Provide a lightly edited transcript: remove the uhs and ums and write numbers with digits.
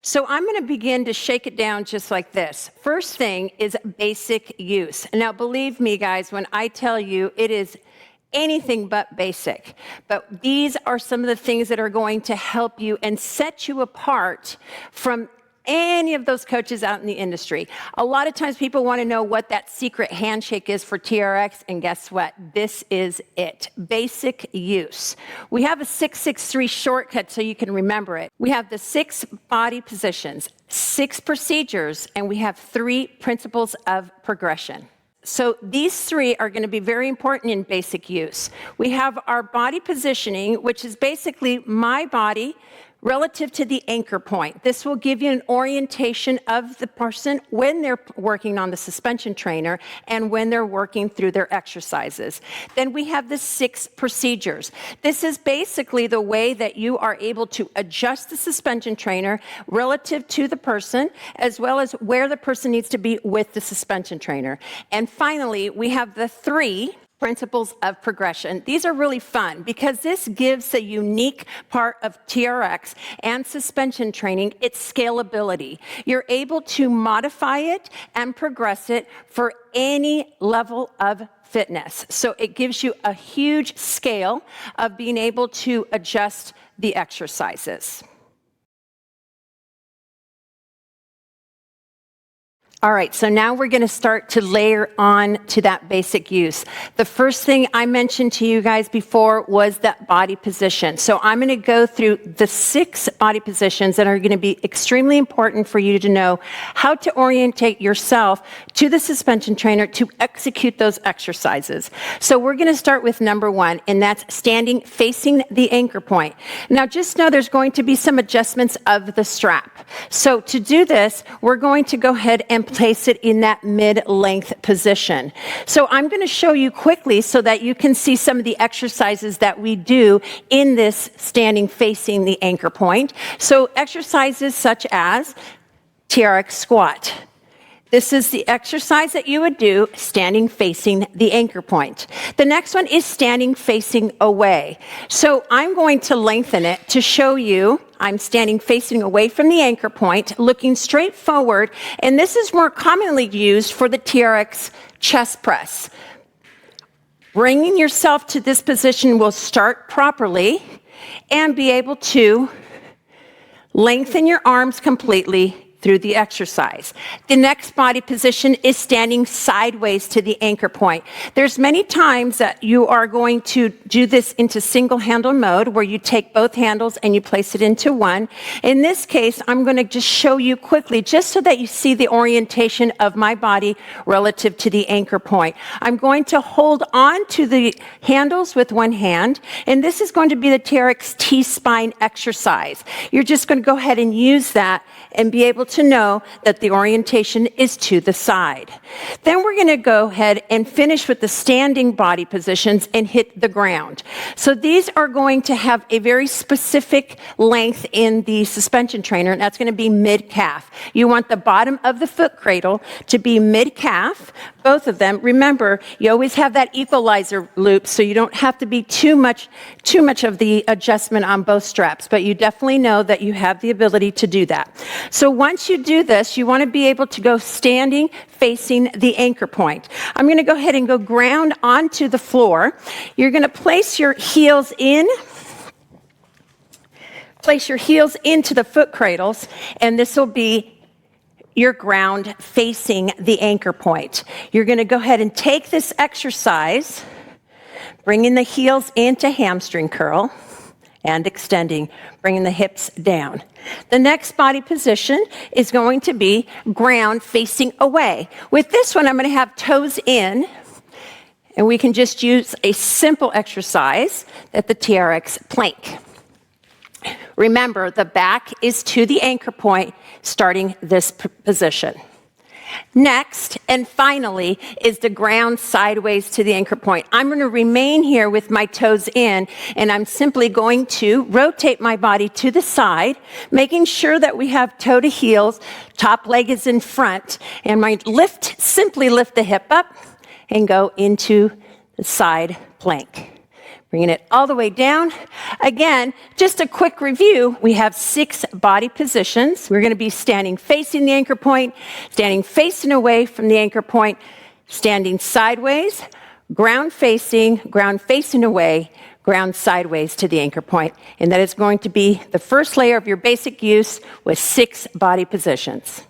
So I'm going to begin to shake it down just like this. First thing is basic use. Now, believe me, guys, when I tell you it is anything but basic. But these are some of the things that are going to help you and set you apart from any of those coaches out in the industry. A lot of times people want to know what that secret handshake is for TRX, and guess what? This is it. Basic use. We have a 663 shortcut so you can remember it. We have the 6 body positions, 6 procedures, and we have 3 principles of progression. So these 3 are going to be very important in basic use. We have our body positioning, which is basically my body relative to the anchor point. This will give you an orientation of the person when they're working on the suspension trainer and when they're working through their exercises. Then we have the 6 procedures. This is basically the way that you are able to adjust the suspension trainer relative to the person, as well as where the person needs to be with the suspension trainer. And finally, we have the 3 principles of progression. These are really fun because this gives a unique part of TRX and suspension training, its scalability. You're able to modify it and progress it for any level of fitness. So it gives you a huge scale of being able to adjust the exercises. All right, so now we're going to start to layer on to that basic use. The first thing I mentioned to you guys before was that body position. So I'm going to go through the 6 body positions that are going to be extremely important for you to know how to orientate yourself to the suspension trainer to execute those exercises. So we're going to start with number 1, and that's standing facing the anchor point. Now just know there's going to be some adjustments of the strap. So to do this, we're going to go ahead and place it in that mid-length position. So I'm going to show you quickly so that you can see some of the exercises that we do in this standing facing the anchor point. So exercises such as TRX squat. This is the exercise that you would do standing facing the anchor point. The next one is standing facing away. So I'm going to lengthen it to show you I'm standing facing away from the anchor point, looking straight forward, and this is more commonly used for the TRX chest press. Bringing yourself to this position will start properly and be able to lengthen your arms completely through the exercise. The next body position is standing sideways to the anchor point. There's many times that you are going to do this into single handle mode where you take both handles and you place it into one. In this case, I'm going to just show you quickly just so that you see the orientation of my body relative to the anchor point. I'm going to hold on to the handles with one hand, and this is going to be the TRX T-spine exercise. You're just going to go ahead and use that and be able to know that the orientation is to the side. Then we're going to go ahead and finish with the standing body positions and hit the ground. So these are going to have a very specific length in the suspension trainer, and that's going to be mid-calf. You want the bottom of the foot cradle to be mid-calf, both of them. Remember, you always have that equalizer loop, so you don't have to be too much of the adjustment on both straps, but you definitely know that you have the ability to do that. So once you do this, you want to be able to go standing facing the anchor point. I'm going to go ahead and go ground onto the floor. You're going to place your heels in. Place your heels into the foot cradles, and this will be your ground facing the anchor point. You're going to go ahead and take this exercise, bringing the heels into hamstring curl and extending, bringing the hips down. The next body position is going to be ground facing away. With this one, I'm going to have toes in, and we can just use a simple exercise at the TRX plank. Remember, the back is to the anchor point, starting this position. Next, and finally, is the ground sideways to the anchor point. I'm going to remain here with my toes in, and I'm simply going to rotate my body to the side, making sure that we have toe to heels, top leg is in front, and my simply lift the hip up and go into the side plank. bringing it all the way down. Again, just a quick review. We have 6 body positions. We're going to be standing facing the anchor point, standing facing away from the anchor point, standing sideways, ground facing away, ground sideways to the anchor point. And that is going to be the first layer of your basic use with 6 body positions.